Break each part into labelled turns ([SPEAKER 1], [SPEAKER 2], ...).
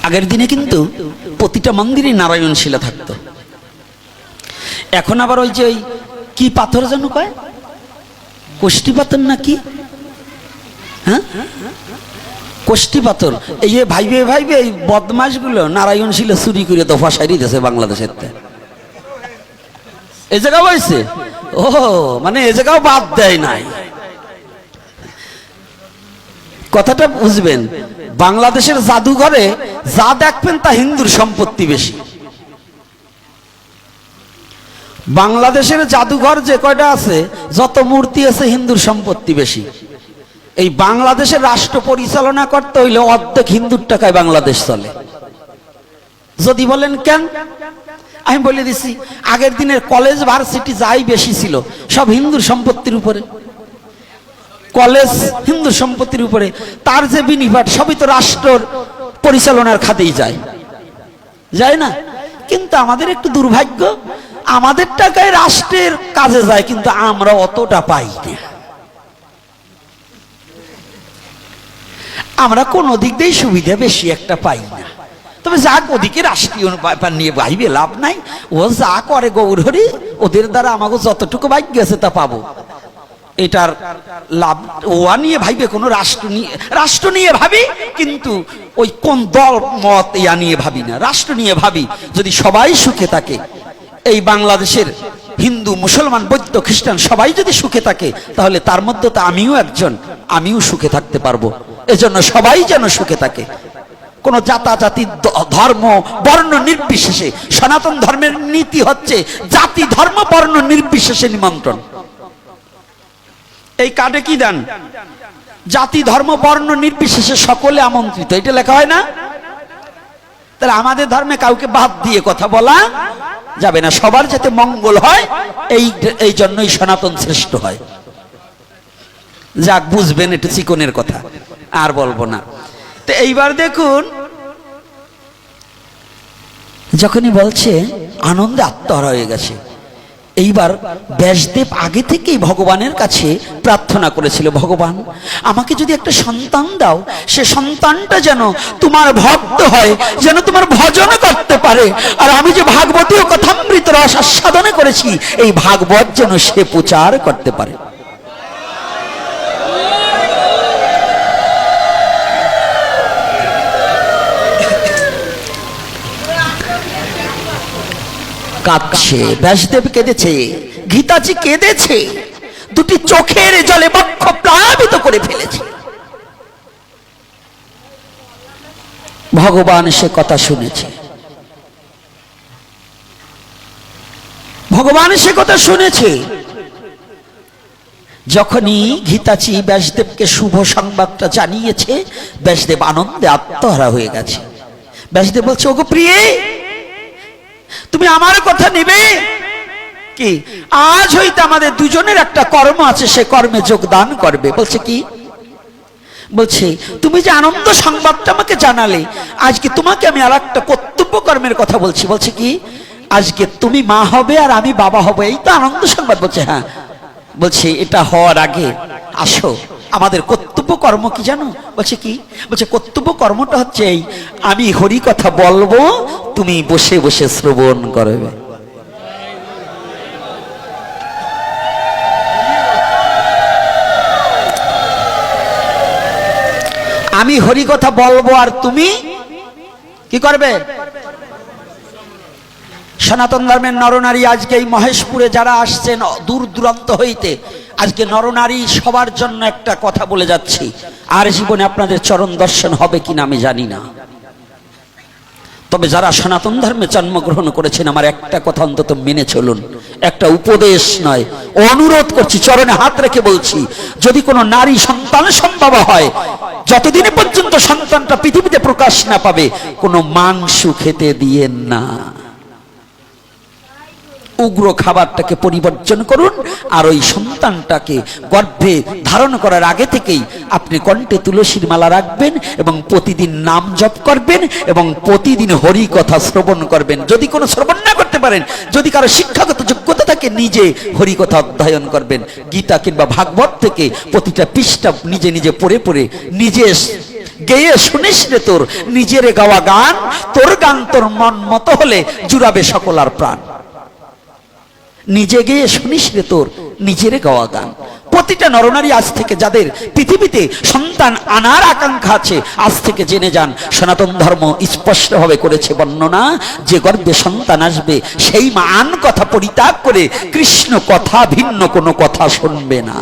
[SPEAKER 1] আগের দিনে কিন্তু প্রতিটা মন্দিরে নারায়ণ শিলা থাকতো। এখন আবার ওই যে ওই কি পাথর যেন কয়, কোষ্ঠী পাথর নাকি, হ্যাঁ কোষ্ঠী পাথর। এই যে ভাইবে ভাইবে এই বদমাস গুলো নারায়ণ শিলা চুরি করে তো ফাঁসাই দিতেছে বাংলাদেশের। এই জায়গা হয়েছে, ও মানে এ জায়গাও বাদ দেয় নাই। কথাটা বুঝবেন, বাংলাদেশের জাদুঘরে যা দেখবেন তা হিন্দুর সম্পত্তি বেশি। বাংলাদেশের জাদুঘর যে কয়টা আছে, যত মূর্তি আছে, হিন্দুর সম্পত্তি বেশি। এই বাংলাদেশের রাষ্ট্র পরিচালনা করতে হইলে অর্ধেক হিন্দুর টাকায় বাংলাদেশ চলে। যদি বলেন কেন, আমি বলে দিছি, আগের দিনের কলেজ ভার্সিটি যাই বেশি ছিল সব হিন্দুর সম্পত্তির উপরে। কলেজ হিন্দু সম্পত্তির উপরে, তার যে বিনিয়োগ সবই তো রাষ্ট্রের পরিচালনার খাতেই যায়, যায় না? কিন্তু আমাদের একটু দুর্ভাগ্য, আমাদের টাকায় রাষ্ট্রের কাজে যায়, কিন্তু আমরা অতটা পাই না। আমরা কোন দিক দিয়ে সুবিধা বেশি একটা পাই না। তবে যাক, ওদিকে রাষ্ট্রীয় ব্যাপার নিয়ে ভাইবে লাভ নাই। ও যা করে গৌরহরি, ওদের দ্বারা আমাকে যতটুকু ভাগ্য আছে তা পাবো। এটার লাভ ওয়া নিয়ে ভাইবে, কোনো রাষ্ট্র নিয়ে ভাবি, কিন্তু ওই কোন দল মত ইয়া নিয়ে ভাবি না, রাষ্ট্র নিয়ে ভাবি। যদি সবাই সুখে থাকে, এই বাংলাদেশের হিন্দু মুসলমান বৌদ্ধ খ্রিস্টান সবাই যদি সুখে থাকে, তাহলে তার মধ্যে তো আমিও একজন, আমিও সুখে থাকতে পারবো। এজন্য সবাই যেন সুখে থাকে। কোন জাতি ধর্ম বর্ণ নির্বিশেষে, সনাতন ধর্মের নীতি হচ্ছে জাতি ধর্ম বর্ণ নির্বিশেষে নিমন্ত্রণ। এই কার্ডে কি দেন, জাতি ধর্ম বর্ণ নির্বিশেষে সকলে আমন্ত্রিত, এটা লেখা হয় না? তাহলে আমাদের ধর্মে কাউকে বাদ দিয়ে কথা বলা যাবে না, সবার যাতে মঙ্গল হয়, এই জন্যই সনাতন শ্রেষ্ঠ হয়। যাক, বুঝবেন, এটা চিকনের কথা, আর বলবো না। তো এইবার দেখুন, যখনই বলছে আনন্দে আত্মহারা হয়ে গেছে, এইবার ব্যাসদেব আগে থেকেই ভগবানের কাছে প্রার্থনা করেছিল, ভগবান আমাকে যদি একটা সন্তান দাও, সে সন্তানটা যেন তোমার ভক্ত হয়, যেন তোমার ভজন করতে পারে, আর আমি যে ভাগবতীয় কথামৃত রস আস্বাদনে করেছি, এই ভাগবত যেন সে প্রচার করতে পারে। কাঁদছে ব্যাসদেব, কেঁদেছে গীতাজি, কেঁদেছে, দুটি চোখের জলে বক্ষ প্লাবিত করে ফেলেছে। ভগবান সে কথা শুনেছে, ভগবান সে কথা শুনেছে। যখনই গীতাজি ব্যাসদেবকে শুভ সংবাদটা জানিয়েছে, ব্যাসদেব আনন্দে আত্মহারা হয়ে গেছে। ব্যাসদেব বলছে, ওগো প্রিয়ে, তুমি আমার কথা নেবে কি? আজ হইতে আমাদের দুজনের একটা কর্ম আছে, সে কর্মে যোগদান করবে। বলছে কি? বলছে তুমি যে আনন্দ সংবাদটা আমাকে জানালে, আজকে তোমাকে আমি আর একটা কর্তব্য কর্মের কথা বলছি। বলছে কি? আজকে তুমি মা হবে আর আমি বাবা হব, এই তো আনন্দ সংবাদ। বলছে হ্যাঁ। বলছে এটা হওয়ার আগে আসো, আমাদের কর্তব্য কর্ম কি জানো? বলছে কি? বলছে কর্তব্য কর্মটা হচ্ছে এই, আমি হরি কথা বলবো, তুমি বসে বসে শ্রবণ করবে। আমি হরি কথা বলবো আর তুমি কি করবে? সনাতন ধর্মের নরনারী আজকে এই মহেশপুরে যারা আসছেন দূর দূরান্ত হইতে, আজকে নরনারী সবার জন্য একটা কথা বলে যাচ্ছি, আর জীবনে আপনাদের চরণ দর্শন হবে কিনা আমি জানি না, তবে যারা সনাতন ধর্মে জন্মগ্রহণ করেছেন, আমার একটা কথা অন্তত মেনে চলুন। একটা উপদেশ নয়, অনুরোধ করছি, চরণে হাত রেখে বলছি, যদি কোনো নারী সন্তান সম্ভব হয়, যতদিন পর্যন্ত সন্তানটা পৃথিবীতে প্রকাশ না পাবে, কোনো মাংস খেতে দিয়েন না। উগ্র খাবারটাকে পরিবর্জন করুন, আর ওই সন্তানটাকে গর্ভে ধারণ করার আগে থেকেই আপনি কণ্ঠে তুলসীর মালা রাখবেন এবং প্রতিদিন নাম জপ করবেন এবং প্রতিদিন হরি কথা শ্রবণ করবেন। যদি কোনো শ্রবণ না করতে পারেন, যদি কারো শিক্ষাগত যোগ্যতা থাকে, নিজে হরি কথা অধ্যয়ন করবেন। গীতা কিংবা ভাগবত থেকে প্রতিটা পৃষ্ঠা নিজে নিজে পড়ে পড়ে নিজে গেয়ে শুনিস রে তোর নিজের গাওয়া গান, তোর গান তোর মন মতো হলে জুড়াবে সকল আর প্রাণ। নিজে গেয়ে শুনিস রে তোর নিজের গাওয়া গান। প্রতিটা নরনারী আজ থেকে যাদের পৃথিবীতে সন্তান আনার আকাঙ্ক্ষা আছে, আজ থেকে জেনে যান সনাতন ধর্ম স্পষ্টভাবে করেছে বর্ণনা, যে গর্ভে সন্তান আসবে সেই মা আন কথা পরিত্যাগ করে কৃষ্ণ কথা ভিন্ন কোনো কথা শুনবে না।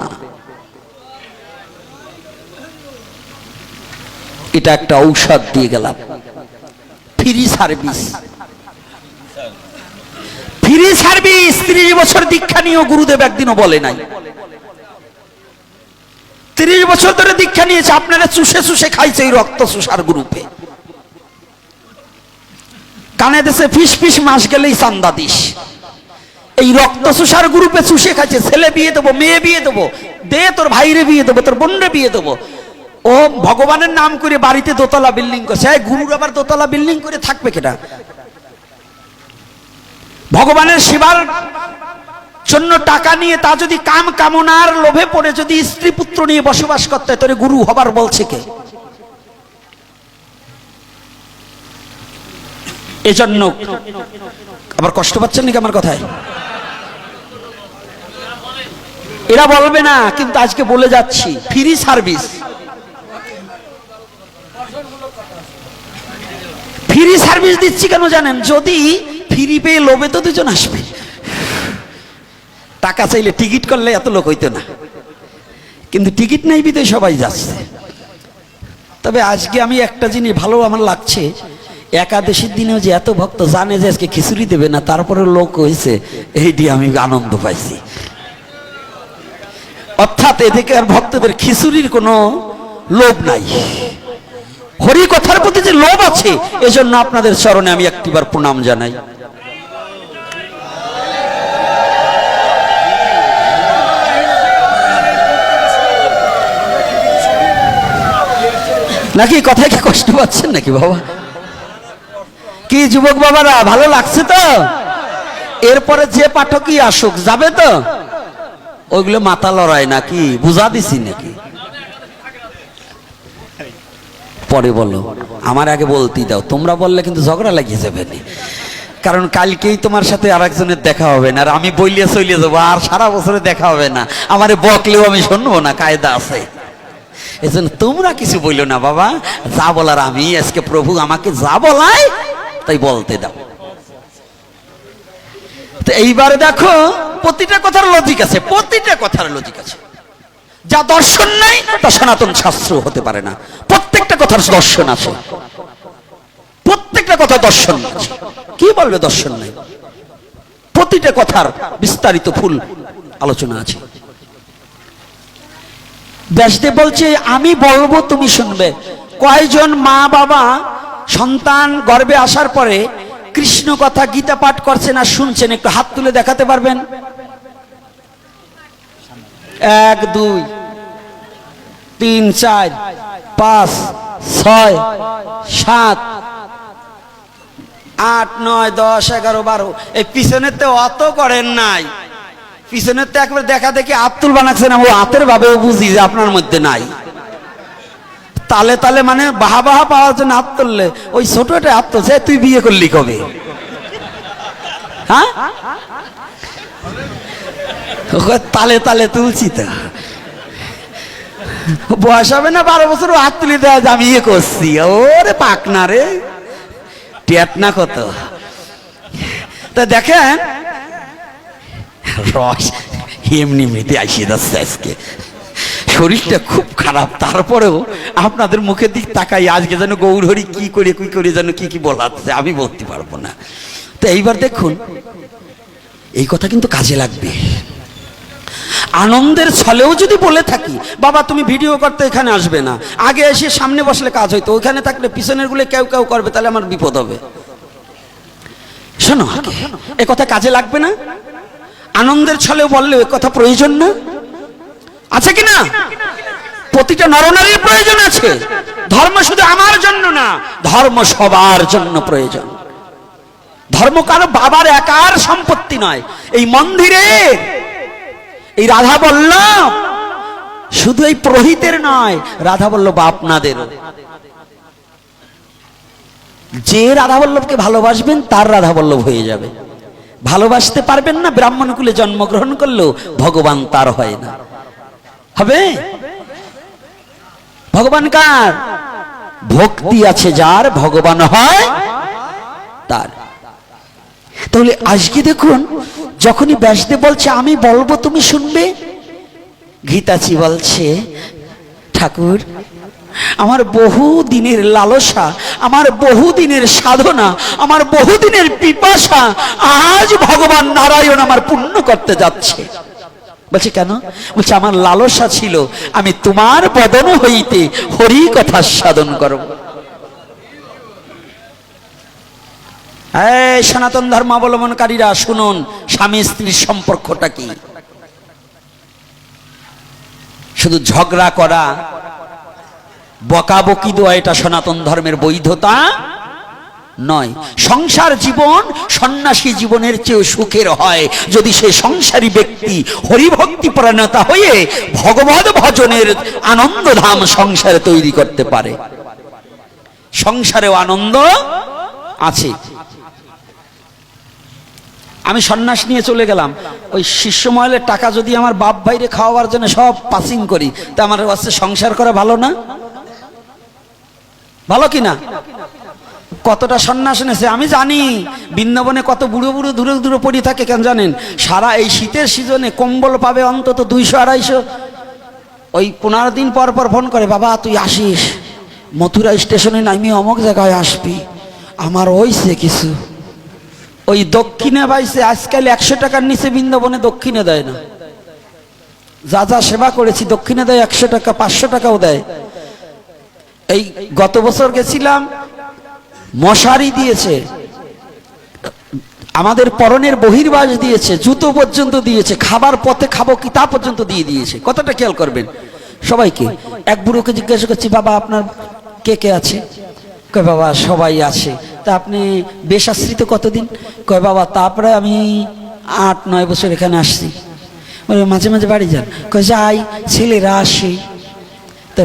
[SPEAKER 1] এটা একটা ঔষধ দিয়ে গেলাম, ফ্রি সার্ভিস। Free service. 30 বছর দীক্ষা নিয়েও গুরুদেব একদিনও বলে নাই। 30 বছর ধরে দীক্ষা নিয়েছে, আপনারা চুষে চুষে খাইছে এই রক্ত চুষার গ্রুপে। কানে দেশে ফিস ফিস মাস গেলেই চান্দা দিস। এই রক্ত চুষার গ্রুপে চুষে খাইছে। ছেলে বিয়ে দেবো, মেয়ে বিয়ে দেবো, দে তোর ভাইরে বিয়ে দেবো, তোর বোনরে বিয়ে দেবো। ও ভগবানের নাম করে বাড়িতে দোতলা বিল্ডিং করছে। গুরুর আবার দোতলা বিল্ডিং করে থাকবে কেটা? ভগবানের সেবার জন্য টাকা নিয়ে তা যদি কাম কামনার লোভে পড়ে যদি স্ত্রী পুত্র নিয়ে বসবাস করতে হয়, তাহলে গুরু হবার বলছে কে? এজন্য আবার কষ্ট পাচ্ছেন নাকি আমার কথায়? এরা বলবে না, কিন্তু আজকে বলে যাচ্ছি, ফ্রি সার্ভিস। ফ্রি সার্ভিস দিচ্ছি কেন জানেন? যদি ফ্রি পেয়ে লোভে তো দুজন আসবে। টাকা চাইলে টিকিট করলে এত লোক হইতো না, কিন্তু টিকিট নাই বিদে সবাই যাচ্ছে। তবে আজকে আমি একটা জিনিস ভালো আমার লাগছে, একাদশীর দিনেও যে এত ভক্ত জানে যে আজকে খিচুড়ি দেবে না, তারপরে লোক হয়েছে, এইটি আমি আনন্দ পাইছি। অর্থাৎ এদিকে আর ভক্তদের খিচুড়ির কোনো লোভ নাই, হরি কথার প্রতি যে লোভ আছে, এজন্য আপনাদের চরণে আমি একটিবার প্রণাম জানাই। নাকি কথায় কি কষ্ট পাচ্ছেন নাকি বাবা? কি যুবক বাবারা, ভালো লাগছে তো? এরপরে যে পাঠকই আসুক, যাবে তো? ওইগুলো মাথা লড়াই নাকি বুঝা দিছি নাকি? পরে বলো, আমার আগে বলতেই দাও। তোমরা বললে কিন্তু ঝগড়া লাগিয়ে যাবে না, কারণ কালকেই তোমার সাথে আর একজনের দেখা হবে না, আর আমি বইলিয়ে চলিয়ে যাবো, আর সারা বছরে দেখা হবে না। আমারে বকলেও আমি শুনবো না, কায়দা আছে। এজন্য তোমরা কিছু বললো না বাবা, যা বলার আমি আজকে প্রভু আমাকে যা বলায় তাই বলতে দাও। তো এইবারে দেখো, প্রতিটা কথার লজিক আছে, প্রতিটা কথার লজিক আছে। যা দর্শন নাই তা সনাতন শাস্ত্র হতে পারে না। প্রত্যেকটা কথার দর্শন আছে, প্রত্যেকটা কথা দর্শন আছে। কি বলবে দর্শন নাই? প্রতিটা কথার বিস্তারিত ফুল আলোচনা আছে। ব্যাসদেব বলছে আমি বলবো তুমি শুনবে। কয়জন মা বাবা সন্তান গর্ভে আসার পরে কৃষ্ণ কথা গীতা পাঠ করছেন আর শুনছেন? একটু হাত তুলে দেখাতে পারবেন? 1 2 3 4 5 6 7 8 9 10 11 12। এই পিছনের তো অত করেন নাই, পিছনের তো একবার দেখা দেখি আব্দুল বানাচ্ছেন। ও হাতের ভাবেও বুঝি যে আপনার মধ্যে নাই। তালে তালে মানে বাহা বাহা পাওয়ার জন্য হাত তুললে, ওই ছোট একটা হাত তুলছে, তুই বিয়ে করলি কবে? হ্যাঁ, তালে তালে তুলছি তো। বয়স হবে না 12 বছর, হাত তুলে দেয় যে আমি ইয়ে করছি। ওরে পাকনা রে, টেটনা কত। তা দেখেন রস এমনি এমনিতে আসিয়ে যাচ্ছে। আজকে শরীরটা খুব খারাপ, তারপরেও আপনাদের মুখের দিক তাকাই আজকে যেন গৌরহরি কি করে যেন কি বলাচ্ছে, আমি বলতে পারবো না। তো এইবার দেখুন, এই কথা কিন্তু কাজে লাগবে। আনন্দের ছলেও যদি বলে থাকি বাবা তুমি ভিডিও করতে এখানে আসবে না, আগে এসে সামনে বসলে কাজ হইতো, ওইখানে থাকলে পিছনের গুলো কেউ কেউ করবে, তাহলে আমার বিপদ হবে। শোনো, এ কথা কাজে লাগবে না? আনন্দের ছলেও বললে এ কথা প্রয়োজন না? আছে কিনা? প্রতিটা নরনারীর প্রয়োজন আছে। ধর্ম শুধু আমার জন্য না, ধর্ম সবার জন্য প্রয়োজন। ধর্ম কারো বাবার একার সম্পত্তি নয়। এই মন্দিরে এই রাধা বল্লভ শুধু এই পুরোহিতের নয়, রাধা বল্লভ আপনাদেরও। যে রাধাবল্লভকে ভালোবাসবেন তার রাধাবল্লভ হয়ে যাবে। ভালোবাসতে পারবেন না, ব্রাহ্মণ কুলে জন্মগ্রহণ করলেও ভগবান তার হয় না। হবে? ভগবান কার? ভক্তি আছে যার, ভগবান হয় তার। তাহলে আজকে দেখুন, যখনই ব্যাসদেব বলছে আমি বলবো তুমি শুনবে, গীতাজি বলছে ঠাকুর আমার বহু দিনের লালসা, আমার বহু দিনের সাধনা, আমার বহু দিনের পিপাসা আজ ভগবান নারায়ণ আমার পূর্ণ করতে যাচ্ছে। বলছে কেন? বলছে আমার লালসা ছিল আমি তোমার বদন হইতে হরি কথা সাধন করব। এই সনাতন ধর্মাবলম্বনকারীরা শুনুন, স্বামী স্ত্রীর সম্পর্কটা কি? শুধু ঝগড়া করা, বকাবকি দেওয়া এটা সনাতন ধর্মের বৈধতা নয়। সংসার জীবন সন্ন্যাসী জীবনের চেয়ে সুখের হয় যদি সে সংসারী ব্যক্তি হরিভক্তি পরায়ণতা হয়ে ভগবত ভজনের আনন্দধাম সংসারে তৈরি করতে পারে। সংসারেও আনন্দ আছে। আমি সন্ন্যাস নিয়ে চলে গেলাম, ওই শিষ্য মহলের টাকা যদি আমার বাপ ভাইরে খাওয়াবার জন্য সব পাসিং করি, তা আমার কাছে সংসার করা ভালো না? ভালো কিনা? কতটা সন্ন্যাস নেছে আমি জানি। বৃন্দাবনে কত বুড়ো বুড়ো দূরে দূরে পড়ে থাকে কেন জানেন? সারা এই শীতের সিজনে কম্বল পাবে অন্তত 200-250। ওই 15 দিন পর পর ফোন করে, বাবা তুই আসিস, মথুরা স্টেশনে নামি অমুক জায়গায় আসবি, আমার ওইছে কিছু। ওই দক্ষিণে পাইছে, আজকাল 100 টাকার নিচে বৃন্দাবনে দক্ষিণে দেয় না। যা যা সেবা করেছি দক্ষিণে দেয় 100 টাকা, 500 টাকাও দেয়। এই গত বছর গেছিলাম, মশারি দিয়েছে, আমাদের পরনের বহির্বাস দিয়েছে, জুতো পর্যন্ত দিয়েছে, খাবার পথে খাবো কি তা পর্যন্ত দিয়ে দিয়েছে। কতটা খেয়াল করবেন সবাইকে। এক বুড়োকে জিজ্ঞাসা করছি, বাবা আপনার কে কে আছে? কয় বাবা সবাই আছে। তা আপনি বেশ আশ্রিত কতদিন? কয় বাবা তারপরে আমি 8-9 বছর এখানে আসছি। মাঝে মাঝে বাড়ি যান? কয় যাই, ছেলেরা আসে। তা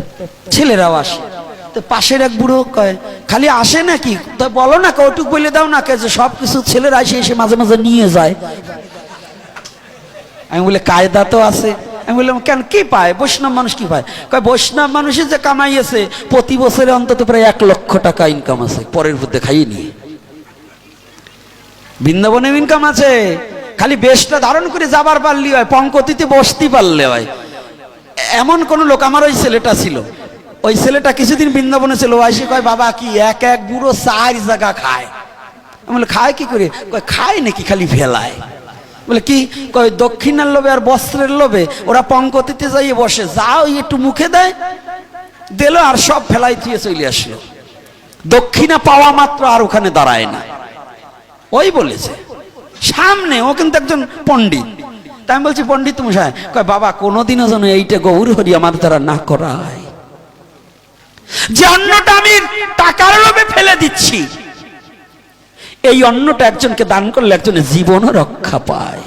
[SPEAKER 1] ছেলেরাও আসে। তো পাশের এক বুড়ো কয় খালি আসে নাকি? তা বলো না, কৌটুক বলে দাও না, যে সব কিছু ছেলেরা এসে এসে মাঝে মাঝে নিয়ে যায়। আমি বলে কায়দা তো আছে। আমি বললাম কেন, কি পায় বৈষ্ণব মানুষ, কি পায়? কয় বৈষ্ণব মানুষের যে কামাইছে প্রতি বছরে অন্তত প্রায় 1 লক্ষ টাকা ইনকাম আছে, পরের মধ্যে খাইয়ে নিয়ে। বৃন্দাবনে ইনকাম আছে, খালি বেশটা ধারণ করে যাবার পারলি হয়, পঙ্কতিতে বসতে পারলে হয়। এমন কোন লোক, আমার ওই ছেলেটা ছিল, ওই ছেলেটা কিছুদিন বৃন্দাবনে ছিল, এসে কয় বাবা কি এক এক বুড়ো 4 জায়গা খায়। আমি বলে খায় কি করে? কয় খায় নাকি খালি ফেলায়। বলে কি? কয় দক্ষিণের লোভে আর বস্ত্রের লোভে ওরা পঙ্কতিতে যাইয়ে বসে, যাও একটু মুখে দেয়, দিল আর সব ফেলাই দিয়ে চলে আসলো। দক্ষিণা পাওয়া মাত্র আর ওখানে দাঁড়ায় না। ওই বলেছে সামনে, ও কিন্তু একজন পণ্ডিত। তাই আমি বলছি পণ্ডিত মশাই, কয় বাবা কোনোদিনও যেন এইটা গৌর হরি আমার দ্বারা না করায়, যে অন্নটা আমি টাকার লোভে ফেলে দিচ্ছি, এই অন্নটা একজনকে দান করলে একজনের জীবনও রক্ষা পায়।